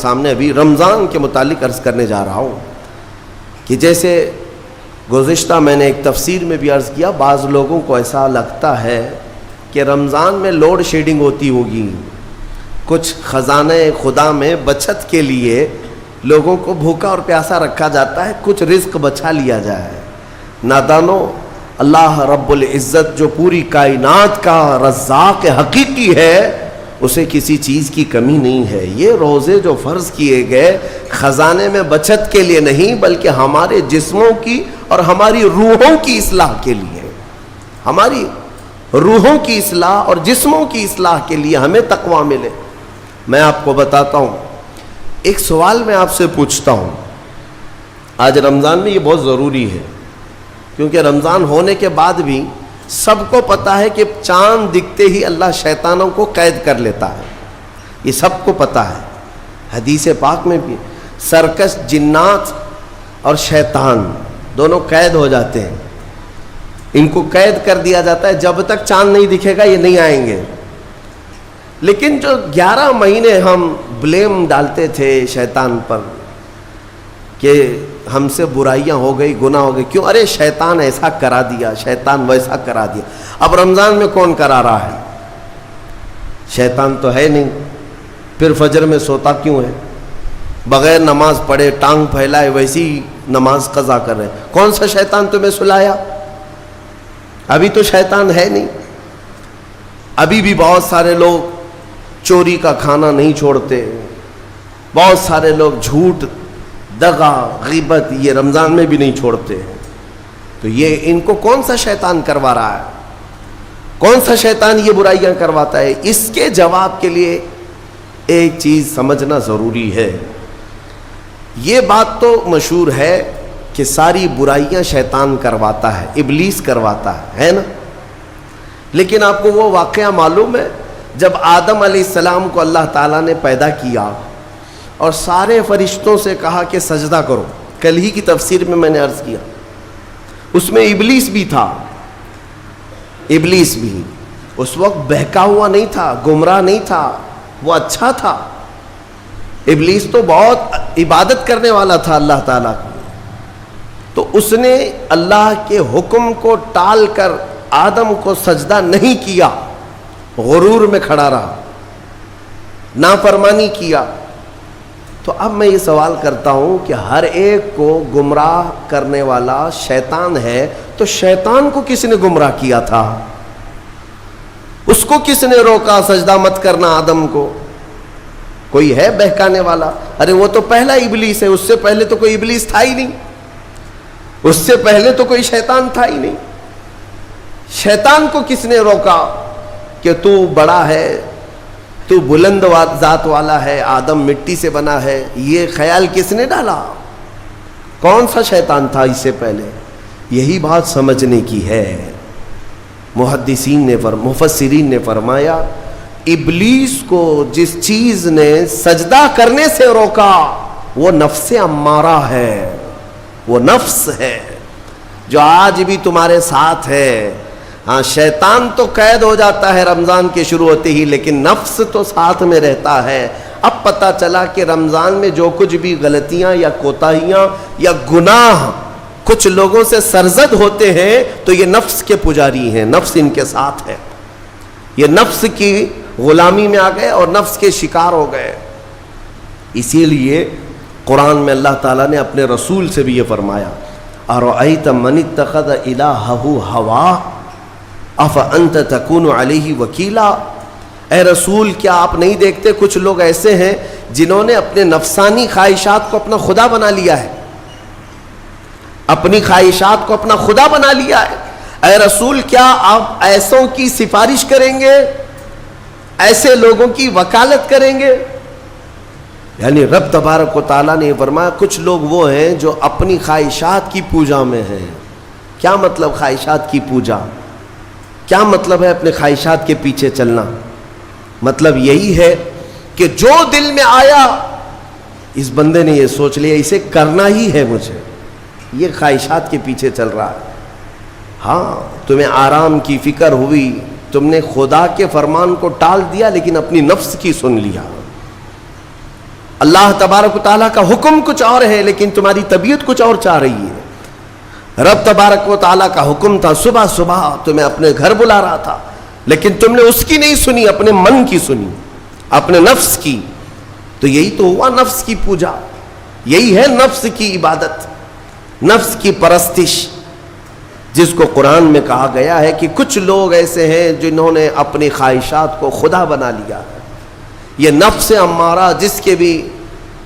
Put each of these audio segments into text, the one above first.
سامنے ابھی رمضان کے متعلق عرض کرنے جا رہا ہوں کہ جیسے گزشتہ میں نے ایک تفسیر میں بھی عرض کیا، بعض لوگوں کو ایسا لگتا ہے کہ رمضان میں لوڈ شیڈنگ ہوتی ہوگی، کچھ خزانہ خدا میں بچت کے لیے لوگوں کو بھوکا اور پیاسا رکھا جاتا ہے، کچھ رزق بچا لیا جائے۔ نادانو، اللہ رب العزت جو پوری کائنات کا رزاق حقیقی ہے، اسے کسی چیز کی کمی نہیں ہے۔ یہ روزے جو فرض کیے گئے خزانے میں بچت کے لیے نہیں، بلکہ ہمارے جسموں کی اور ہماری روحوں کی اصلاح کے لیے، ہماری روحوں کی اصلاح اور جسموں کی اصلاح کے لیے ہمیں تقویٰ ملے۔ میں آپ کو بتاتا ہوں، ایک سوال میں آپ سے پوچھتا ہوں، آج رمضان میں یہ بہت ضروری ہے، کیونکہ رمضان ہونے کے بعد بھی سب کو پتہ ہے کہ چاند دکھتے ہی اللہ شیطانوں کو قید کر لیتا ہے، یہ سب کو پتہ ہے۔ حدیث پاک میں بھی سرکش جنات اور شیطان دونوں قید ہو جاتے ہیں، ان کو قید کر دیا جاتا ہے، جب تک چاند نہیں دکھے گا یہ نہیں آئیں گے۔ لیکن جو 11 مہینے ہم بلیم ڈالتے تھے شیطان پر کہ ہم سے برائیاں ہو گئی، گناہ ہو گئی، کیوں؟ ارے شیطان ایسا کرا دیا، شیطان ویسا کرا دیا۔ اب رمضان میں کون کرا رہا ہے؟ شیطان تو ہے نہیں، پھر فجر میں سوتا کیوں ہے؟ بغیر نماز پڑھے ٹانگ پھیلائے ویسی نماز قضا کر رہے۔ کون سا شیطان تمہیں سلایا؟ ابھی تو شیطان ہے نہیں۔ ابھی بھی بہت سارے لوگ چوری کا کھانا نہیں چھوڑتے، بہت سارے لوگ جھوٹ، دغا، غیبت یہ رمضان میں بھی نہیں چھوڑتے ہیں۔ تو یہ ان کو کون سا شیطان کروا رہا ہے؟ کون سا شیطان یہ برائیاں کرواتا ہے؟ اس کے جواب کے لیے ایک چیز سمجھنا ضروری ہے۔ یہ بات تو مشہور ہے کہ ساری برائیاں شیطان کرواتا ہے، ابلیس کرواتا ہے نا؟ لیکن آپ کو وہ واقعہ معلوم ہے جب آدم علیہ السلام کو اللہ تعالیٰ نے پیدا کیا اور سارے فرشتوں سے کہا کہ سجدہ کرو، کل ہی کی تفسیر میں نے عرض کیا، اس میں ابلیس بھی تھا۔ ابلیس بھی اس وقت بہکا ہوا نہیں تھا، گمراہ نہیں تھا، وہ اچھا تھا۔ ابلیس تو بہت عبادت کرنے والا تھا اللہ تعالیٰ کی، تو اس نے اللہ کے حکم کو ٹال کر آدم کو سجدہ نہیں کیا، غرور میں کھڑا رہا، نافرمانی کیا۔ تو اب میں یہ سوال کرتا ہوں کہ ہر ایک کو گمراہ کرنے والا شیطان ہے، تو شیطان کو کس نے گمراہ کیا تھا؟ اس کو کس نے روکا سجدہ مت کرنا آدم کو؟ کوئی ہے بہکانے والا؟ ارے وہ تو پہلا ابلیس ہے، اس سے پہلے تو کوئی ابلیس تھا ہی نہیں، اس سے پہلے تو کوئی شیطان تھا ہی نہیں۔ شیطان کو کس نے روکا کہ تو بڑا ہے، تو بلند ذات والا ہے، آدم مٹی سے بنا ہے؟ یہ خیال کس نے ڈالا؟ کون سا شیطان تھا اس سے پہلے؟ یہی بات سمجھنے کی ہے۔ محدثین نے مفسرین نے فرمایا، ابلیس کو جس چیز نے سجدہ کرنے سے روکا وہ نفس امارہ ہے، وہ نفس ہے جو آج بھی تمہارے ساتھ ہے۔ ہاں، شیطان تو قید ہو جاتا ہے رمضان کے شروع ہوتے ہی، لیکن نفس تو ساتھ میں رہتا ہے۔ اب پتہ چلا کہ رمضان میں جو کچھ بھی غلطیاں یا کوتاہیاں یا گناہ کچھ لوگوں سے سرزد ہوتے ہیں تو یہ نفس کے پجاری ہیں، نفس ان کے ساتھ ہے، یہ نفس کی غلامی میں آ گئے اور نفس کے شکار ہو گئے۔ اسی لیے قرآن میں اللہ تعالیٰ نے اپنے رسول سے بھی یہ فرمایا، اَرَأَيْتَ مَنِ اتَّخَذَ إِلَٰهَهُ هَوَاهُ افانت تکون علیہ وکیلا۔ اے رسول، کیا آپ نہیں دیکھتے کچھ لوگ ایسے ہیں جنہوں نے اپنے نفسانی خواہشات کو اپنا خدا بنا لیا ہے، اپنی خواہشات کو اپنا خدا بنا لیا ہے۔ اے رسول، کیا آپ ایسوں کی سفارش کریں گے، ایسے لوگوں کی وکالت کریں گے؟ یعنی رب تبارک و تعالیٰ نے فرمایا کچھ لوگ وہ ہیں جو اپنی خواہشات کی پوجا میں ہیں۔ کیا مطلب خواہشات کی پوجا؟ کیا مطلب ہے اپنے خواہشات کے پیچھے چلنا؟ مطلب یہی ہے کہ جو دل میں آیا اس بندے نے یہ سوچ لیا اسے کرنا ہی ہے مجھے، یہ خواہشات کے پیچھے چل رہا ہے۔ ہاں، تمہیں آرام کی فکر ہوئی، تم نے خدا کے فرمان کو ٹال دیا لیکن اپنی نفس کی سن لیا۔ اللہ تبارک و تعالیٰ کا حکم کچھ اور ہے لیکن تمہاری طبیعت کچھ اور چاہ رہی ہے۔ رب تبارک و تعالیٰ کا حکم تھا صبح صبح تمہیں اپنے گھر بلا رہا تھا، لیکن تم نے اس کی نہیں سنی، اپنے من کی سنی، اپنے نفس کی۔ تو یہی تو ہوا نفس کی پوجا، یہی ہے نفس کی عبادت، نفس کی پرستش، جس کو قرآن میں کہا گیا ہے کہ کچھ لوگ ایسے ہیں جنہوں نے اپنی خواہشات کو خدا بنا لیا ہے۔ یہ نفس امارہ جس کے بھی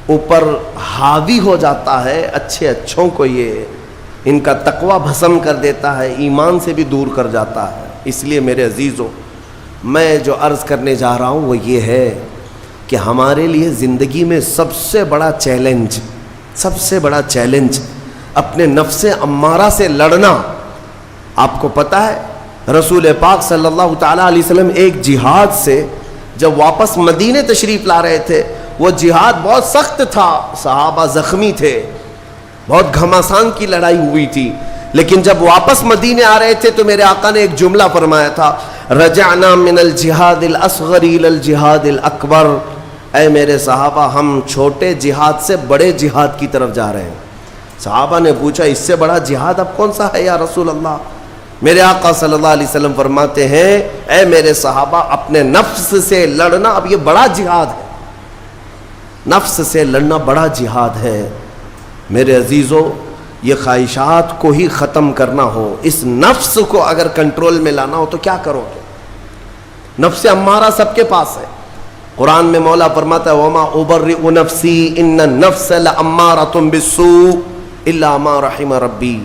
اوپر حاوی ہو جاتا ہے، اچھے اچھوں کو یہ ان کا تقوی بھسم کر دیتا ہے، ایمان سے بھی دور کر جاتا ہے۔ اس لیے میرے عزیزوں، میں جو عرض کرنے جا رہا ہوں وہ یہ ہے کہ ہمارے لیے زندگی میں سب سے بڑا چیلنج اپنے نفس امارہ سے لڑنا۔ آپ کو پتہ ہے رسول پاک صلی اللہ تعالیٰ علیہ وسلم ایک جہاد سے جب واپس مدینے تشریف لا رہے تھے، وہ جہاد بہت سخت تھا، صحابہ زخمی تھے، بہت گھماسان کی لڑائی ہوئی تھی، لیکن جب واپس مدینے آ رہے تھے تو میرے آقا نے ایک جملہ فرمایا تھا، رجعنا من الجہاد الاصغر الى الجہاد الاکبر۔ اے میرے صحابہ، ہم چھوٹے جہاد سے بڑے جہاد کی طرف جا رہے ہیں۔ صحابہ نے پوچھا اس سے بڑا جہاد اب کون سا ہے یا رسول اللہ؟ میرے آقا صلی اللہ علیہ وسلم فرماتے ہیں، اے میرے صحابہ، اپنے نفس سے لڑنا اب یہ بڑا جہاد ہے، نفس سے لڑنا بڑا جہاد ہے۔ میرے عزیزو، یہ خواہشات کو ہی ختم کرنا ہو، اس نفس کو اگر کنٹرول میں لانا ہو تو کیا کرو گے؟ نفس امارہ سب کے پاس ہے۔ قرآن میں مولا فرماتا ہے وَمَا أُبَرِّئُ نَفْسِي إِنَّ النَّفْسَ لَأَمَّارَةٌ بِالسُّوءِ إِلَّا مَا رَحِمَ رَبِّي۔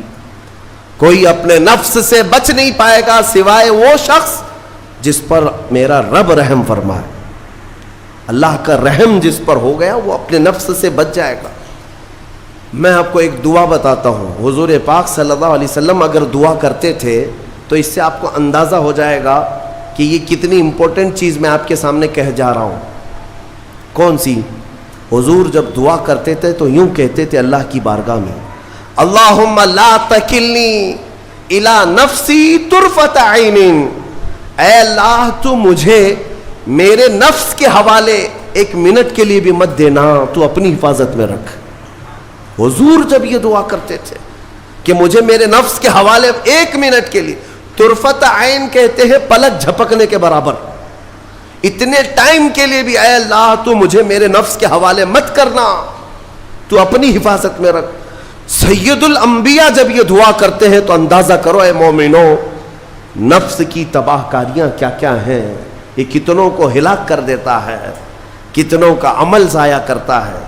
کوئی اپنے نفس سے بچ نہیں پائے گا سوائے وہ شخص جس پر میرا رب رحم فرمائے۔ اللہ کا رحم جس پر ہو گیا وہ اپنے نفس سے بچ جائے گا۔ میں آپ کو ایک دعا بتاتا ہوں، حضور پاک صلی اللہ علیہ وسلم اگر دعا کرتے تھے تو اس سے آپ کو اندازہ ہو جائے گا کہ یہ کتنی امپورٹنٹ چیز میں آپ کے سامنے کہہ جا رہا ہوں۔ کون سی؟ حضور جب دعا کرتے تھے تو یوں کہتے تھے اللہ کی بارگاہ میں، اللہم لا تکلنی الی نفسی طرفۃ عین۔ اے اللہ تو مجھے میرے نفس کے حوالے ایک منٹ کے لیے بھی مت دینا، تو اپنی حفاظت میں رکھ۔ حضور جب یہ دعا کرتے تھے کہ مجھے میرے نفس کے حوالے ایک منٹ کے لیے، طرفۃ عین کہتے ہیں پلک جھپکنے کے برابر، اتنے ٹائم کے لیے بھی اے اللہ تو مجھے میرے نفس کے حوالے مت کرنا، تو اپنی حفاظت میں رکھ۔ سید الانبیاء جب یہ دعا کرتے ہیں تو اندازہ کرو اے مومنو، نفس کی تباہ کاریاں کیا کیا ہیں، یہ کتنوں کو ہلاک کر دیتا ہے، کتنوں کا عمل ضائع کرتا ہے،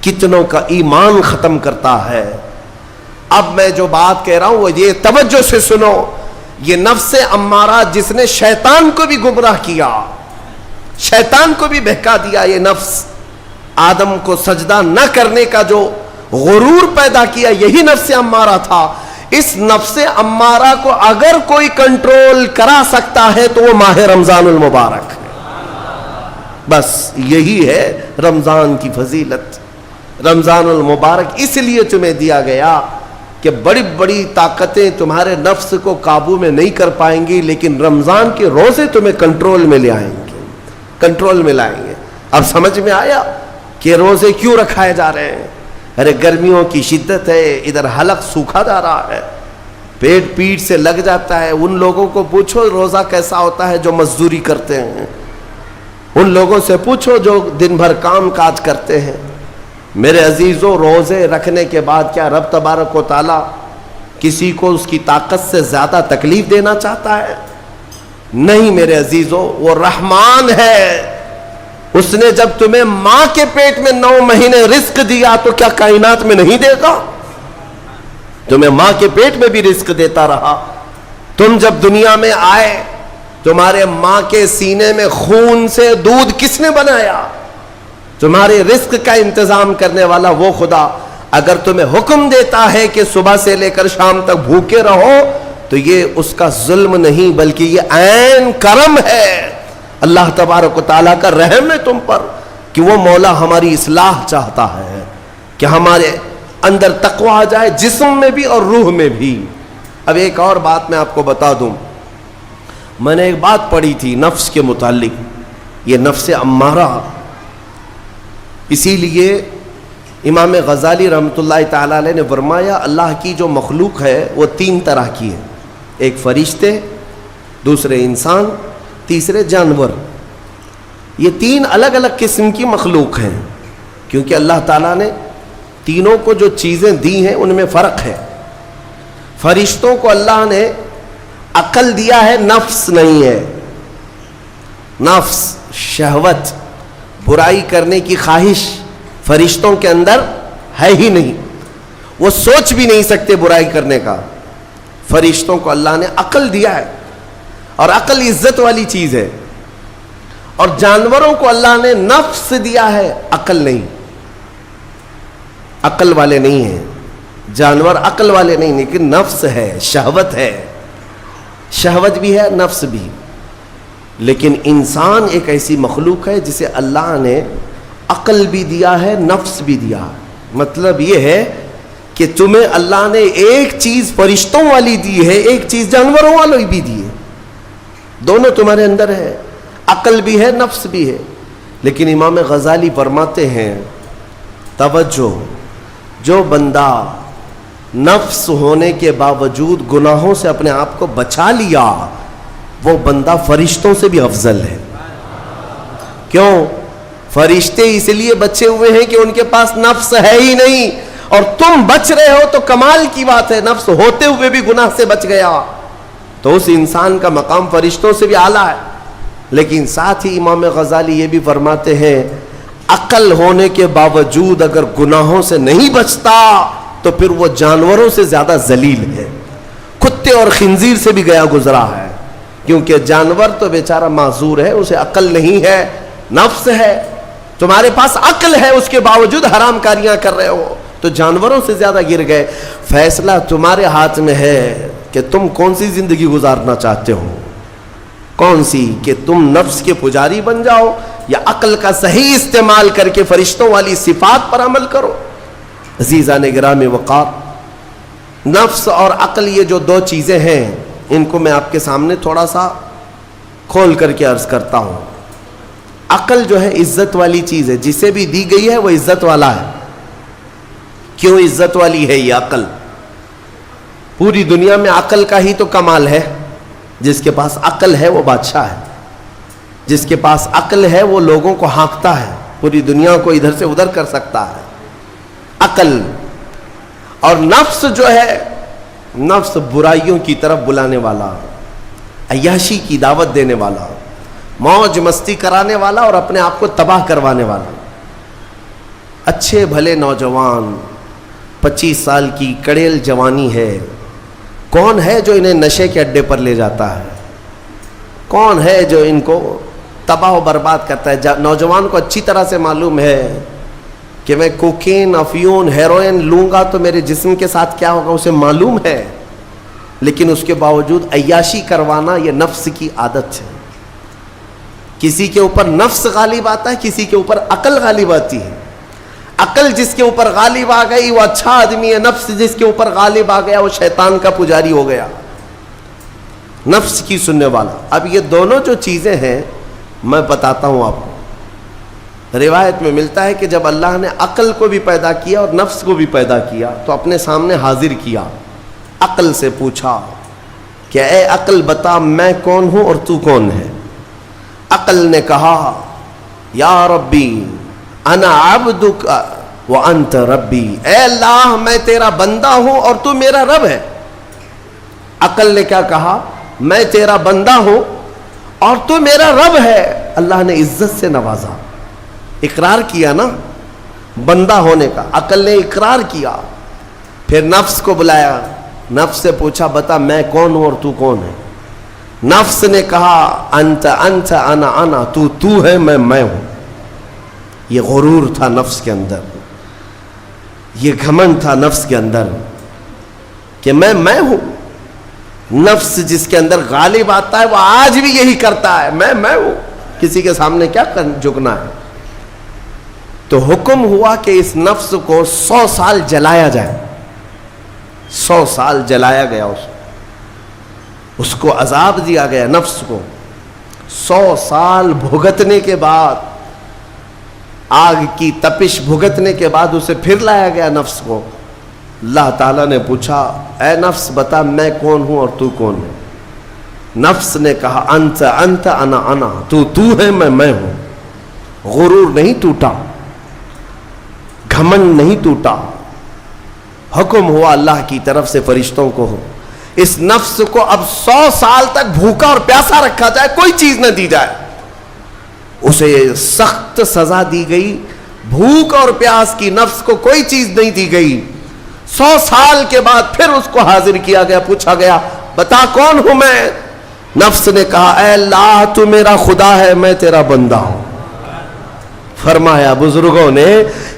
کتنوں کا ایمان ختم کرتا ہے۔ اب میں جو بات کہہ رہا ہوں وہ یہ توجہ سے سنو، یہ نفس امارہ جس نے شیطان کو بھی گمراہ کیا، شیطان کو بھی بہکا دیا، یہ نفس آدم کو سجدہ نہ کرنے کا جو غرور پیدا کیا، یہی نفس امارہ تھا۔ اس نفس امارہ کو اگر کوئی کنٹرول کرا سکتا ہے تو وہ ماہ رمضان المبارک ہے۔ بس یہی ہے رمضان کی فضیلت۔ رمضان المبارک اس لیے تمہیں دیا گیا کہ بڑی بڑی طاقتیں تمہارے نفس کو قابو میں نہیں کر پائیں گی، لیکن رمضان کے روزے تمہیں کنٹرول میں لے آئیں گے، کنٹرول میں لائیں گے۔ اب سمجھ میں آیا کہ روزے کیوں رکھائے جا رہے ہیں؟ ارے گرمیوں کی شدت ہے، ادھر حلق سوکھا جا رہا ہے، پیٹ پیٹ سے لگ جاتا ہے۔ ان لوگوں کو پوچھو روزہ کیسا ہوتا ہے جو مزدوری کرتے ہیں، ان لوگوں سے پوچھو جو دن بھر کام کاج کرتے ہیں۔ میرے عزیزوں، روزے رکھنے کے بعد کیا رب تبارک و تعالیٰ کسی کو اس کی طاقت سے زیادہ تکلیف دینا چاہتا ہے؟ نہیں میرے عزیزوں، وہ رحمان ہے۔ اس نے جب تمہیں ماں کے پیٹ میں 9 مہینے رزق دیا تو کیا کائنات میں نہیں دے گا؟ تمہیں ماں کے پیٹ میں بھی رزق دیتا رہا۔ تم جب دنیا میں آئے، تمہارے ماں کے سینے میں خون سے دودھ کس نے بنایا؟ تمہارے رزق کا انتظام کرنے والا وہ خدا۔ اگر تمہیں حکم دیتا ہے کہ صبح سے لے کر شام تک بھوکے رہو تو یہ اس کا ظلم نہیں بلکہ یہ عین کرم ہے، اللہ تبارک و تعالیٰ کا رحم ہے تم پر کہ وہ مولا ہماری اصلاح چاہتا ہے کہ ہمارے اندر تقویٰ آ جائے، جسم میں بھی اور روح میں بھی۔ اب ایک اور بات میں آپ کو بتا دوں، میں نے ایک بات پڑھی تھی نفس کے متعلق، یہ نفس امارہ اسی لیے امام غزالی رحمۃ اللہ تعالیٰ علیہ نے فرمایا اللہ کی جو مخلوق ہے وہ 3 طرح کی ہے، ایک فرشتے، دوسرے انسان، تیسرے جانور۔ یہ 3 الگ الگ قسم کی مخلوق ہیں، کیونکہ اللہ تعالیٰ نے تینوں کو جو چیزیں دی ہیں ان میں فرق ہے۔ فرشتوں کو اللہ نے عقل دیا ہے، نفس نہیں ہے۔ نفس، شہوت، برائی کرنے کی خواہش فرشتوں کے اندر ہے ہی نہیں، وہ سوچ بھی نہیں سکتے برائی کرنے کا۔ فرشتوں کو اللہ نے عقل دیا ہے، اور عقل عزت والی چیز ہے۔ اور جانوروں کو اللہ نے نفس دیا ہے، عقل نہیں، عقل والے نہیں ہیں جانور، عقل والے نہیں، لیکن نفس ہے، شہوت ہے، شہوت بھی ہے، نفس بھی۔ لیکن انسان ایک ایسی مخلوق ہے جسے اللہ نے عقل بھی دیا ہے، نفس بھی دیا ہے۔ مطلب یہ ہے کہ تمہیں اللہ نے ایک چیز فرشتوں والی دی ہے، ایک چیز جانوروں والی بھی دی ہے، دونوں تمہارے اندر ہے، عقل بھی ہے، نفس بھی ہے۔ لیکن امام غزالی فرماتے ہیں توجہ، جو بندہ نفس ہونے کے باوجود گناہوں سے اپنے آپ کو بچا لیا، وہ بندہ فرشتوں سے بھی افضل ہے۔ کیوں؟ فرشتے اس لیے بچے ہوئے ہیں کہ ان کے پاس نفس ہے ہی نہیں، اور تم بچ رہے ہو تو کمال کی بات ہے، نفس ہوتے ہوئے بھی گناہ سے بچ گیا تو اس انسان کا مقام فرشتوں سے بھی اعلیٰ ہے۔ لیکن ساتھ ہی امام غزالی یہ بھی فرماتے ہیں عقل ہونے کے باوجود اگر گناہوں سے نہیں بچتا تو پھر وہ جانوروں سے زیادہ ذلیل ہے، کتے اور خنزیر سے بھی گیا گزرا ہے، کیونکہ جانور تو بیچارہ معذور ہے، اسے عقل نہیں ہے، نفس ہے۔ تمہارے پاس عقل ہے، اس کے باوجود حرام کاریاں کر رہے ہو تو جانوروں سے زیادہ گر گئے۔ فیصلہ تمہارے ہاتھ میں ہے کہ تم کون سی زندگی گزارنا چاہتے ہو، کون سی، کہ تم نفس کے پجاری بن جاؤ یا عقل کا صحیح استعمال کر کے فرشتوں والی صفات پر عمل کرو۔ عزیزان گرامی وقار، نفس اور عقل یہ جو 2 چیزیں ہیں، ان کو میں آپ کے سامنے تھوڑا سا کھول کر کے عرض کرتا ہوں۔ عقل جو ہے عزت والی چیز ہے، جسے بھی دی گئی ہے وہ عزت والا ہے۔ کیوں عزت والی ہے یہ عقل؟ پوری دنیا میں عقل کا ہی تو کمال ہے، جس کے پاس عقل ہے وہ بادشاہ ہے، جس کے پاس عقل ہے وہ لوگوں کو ہانکتا ہے، پوری دنیا کو ادھر سے ادھر کر سکتا ہے۔ عقل اور نفس جو ہے، نفس برائیوں کی طرف بلانے والا، عیاشی کی دعوت دینے والا، موج مستی کرانے والا اور اپنے آپ کو تباہ کروانے والا۔ اچھے بھلے نوجوان، 25 سال کی کڑیل جوانی ہے، کون ہے جو انہیں نشے کے اڈے پر لے جاتا ہے؟ کون ہے جو ان کو تباہ و برباد کرتا ہے؟ نوجوان کو اچھی طرح سے معلوم ہے کہ میں کوکین، افیون، ہیروئن لوں گا تو میرے جسم کے ساتھ کیا ہوگا، اسے معلوم ہے، لیکن اس کے باوجود عیاشی کروانا یہ نفس کی عادت ہے۔ کسی کے اوپر نفس غالب آتا ہے، کسی کے اوپر عقل غالب آتی ہے۔ عقل جس کے اوپر غالب آ گئی وہ اچھا آدمی ہے، نفس جس کے اوپر غالب آ گیا وہ شیطان کا پجاری ہو گیا، نفس کی سننے والا۔ اب یہ دونوں جو چیزیں ہیں میں بتاتا ہوں آپ کو۔ روایت میں ملتا ہے کہ جب اللہ نے عقل کو بھی پیدا کیا اور نفس کو بھی پیدا کیا تو اپنے سامنے حاضر کیا، عقل سے پوچھا کہ اے عقل بتا میں کون ہوں اور تو کون ہے؟ عقل نے کہا یا ربی انا عبدک وانت ربی، اے اللہ میں تیرا بندہ ہوں اور تو میرا رب ہے۔ عقل نے کیا کہا؟ میں تیرا بندہ ہوں اور تو میرا رب ہے۔ اللہ نے عزت سے نوازا، اقرار کیا نا بندہ ہونے کا، عقل نے اقرار کیا۔ پھر نفس کو بلایا، نفس سے پوچھا بتا میں کون ہوں اور تو کون ہے؟ نفس نے کہا انت انت انا انا، تو ہے میں ہوں۔ یہ غرور تھا نفس کے اندر، یہ گھمنڈ تھا نفس کے اندر کہ میں ہوں۔ نفس جس کے اندر غالب آتا ہے وہ آج بھی یہی کرتا ہے، میں ہوں، کسی کے سامنے کیا جھکنا ہے۔ تو حکم ہوا کہ اس نفس کو 100 سال جلایا جائے۔ 100 سال جلایا گیا، اس کو عذاب دیا گیا نفس کو۔ 100 سال بھگتنے کے بعد آگ کی تپش بھگتنے کے بعد اسے پھر لایا گیا نفس کو. اللہ تعالیٰ نے پوچھا اے نفس بتا میں کون ہوں اور تو کون ہے؟ نفس نے کہا انت انت انا انا، تو ہے میں ہوں. غرور نہیں ٹوٹا، گھمنڈ نہیں ٹوٹا. حکم ہوا اللہ کی طرف سے فرشتوں کو، اس نفس کو اب 100 سال تک بھوکا اور پیاسا رکھا جائے، کوئی چیز نہ دی جائے. اسے سخت سزا دی گئی. بھوک اور پیاس کی نفس کو کوئی چیز نہیں دی گئی. 100 سال کے بعد پھر اس کو حاضر کیا گیا، پوچھا گیا بتا کون ہوں میں؟ نفس نے کہا اے اللہ تو میرا خدا ہے، میں تیرا بندہ ہوں. فرمایا بزرگوں نے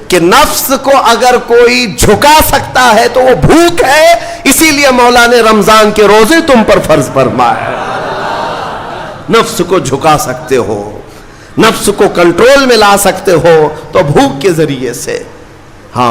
کہ نفس کو اگر کوئی جھکا سکتا ہے تو وہ بھوک ہے، اسی لیے مولا نے رمضان کے روزے تم پر فرض فرمایا. نفس کو جھکا سکتے ہو، نفس کو کنٹرول میں لا سکتے ہو تو بھوک کے ذریعے سے. ہاں